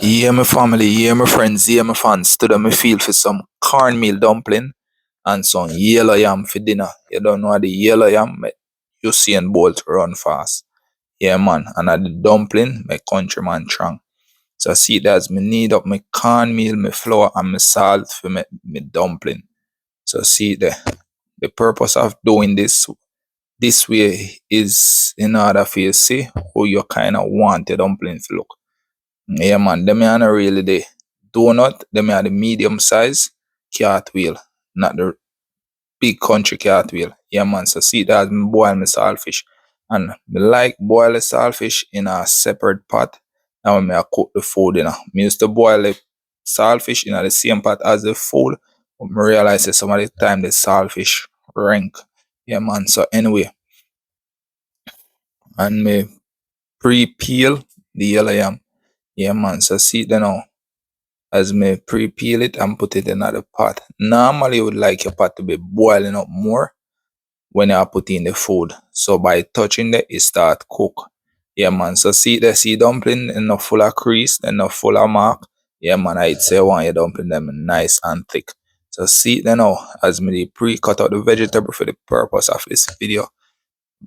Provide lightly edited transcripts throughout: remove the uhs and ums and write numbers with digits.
Yeah, my family, yeah, my friends, yeah, my fans. Today me feel for some cornmeal dumpling and some yellow yam for dinner. You don't know the yellow yam, make Usain Bolt run fast. Yeah, man. And at the dumpling, my countryman strong. So see that's me need up my cornmeal, my flour, and my salt for my dumpling. So see the purpose of doing this way is in order for you see how you kind of want the dumpling to look. Yeah, man, them are not really the donut, them are the medium size cartwheel, not the big country cartwheel. Yeah, man, so see that me boil my saltfish. And me like boil the saltfish in a separate pot. And when I cook the food, me used to boil the saltfish in the same pot as the food. But me realize that some of the time the saltfish rank. Yeah, man, so anyway, and me pre-peel the yellow yam. Yeah, man, so see then now. As me pre-peel it and put it in another pot. Normally, you would like your pot to be boiling up more when you are putting the food. So by touching it, it start cook. Yeah, man. So see the dumpling enough full of crease, enough full of mark. Yeah, man. I'd say I want your dumpling them nice and thick. So see it now as me pre-cut out the vegetable for the purpose of this video.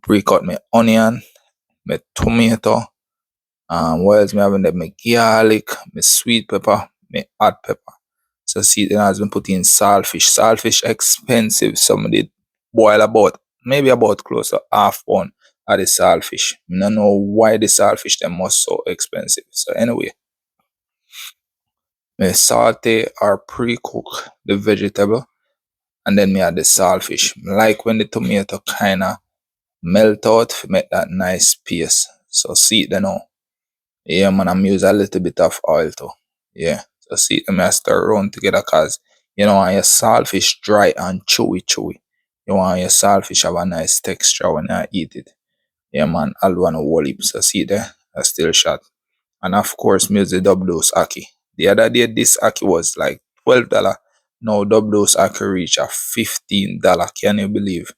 Pre-cut my onion, my tomato, what else me having there? My garlic, my sweet pepper, my hot pepper. So see then has been put in saltfish. Saltfish expensive. Some did boil about maybe about close to half pound of the saltfish. I don't know why the saltfish them was so expensive. So anyway, me saute or pre-cook the vegetable and then me add the saltfish. Like when the tomato kinda melt out to make that nice paste. So see it then now. Yeah, man, I'm use a little bit of oil too. Yeah. So see, let me stir around together cause you know want your saltfish dry and chewy. You want your saltfish have a nice texture when you eat it. Yeah, man, I'll want to whole heap. So see there, I still shot. And of course, me use the double dose ackee. The other day, this ackee was like $12. Now double dose ackee reach a $15. Can you believe?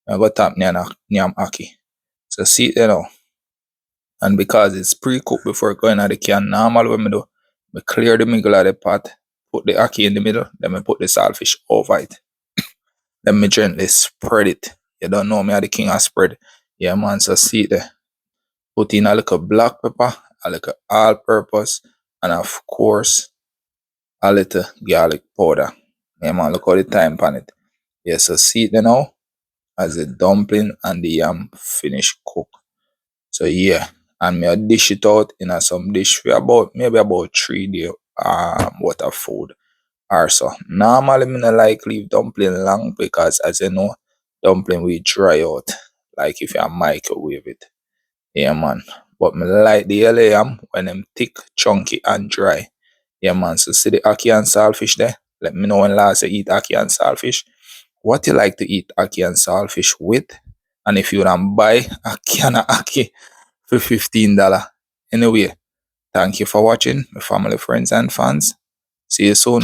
I got tap nyam ackee. So see there now. And because it's pre-cooked before going out the can, normal when I do, I clear the middle of the pot, put the ackee in the middle, then I put the saltfish over it. Then me gently spread it. You don't know me are the king of spread. Yeah, man, so see it there. Put in a little black pepper, a little all-purpose, and of course, a little garlic powder. Yeah, man, look how the time on it. Yeah, so see it there now, as the dumpling and the yam finish cook. So yeah, and me I dish it out in a some dish for about maybe about 3 days worth of food or so. Normally me not like leave dumpling long because as you know, dumpling will dry out like if you microwave it. Yeah, man. But me like the yellow yam when them thick, chunky and dry. Yeah, man. So see the ackee and saltfish there. Let me know when last you eat ackee and saltfish. What you like to eat ackee and saltfish with? And if you want buy a can of ackee for $15. Anyway, thank you for watching, my family, friends, and fans. See you soon.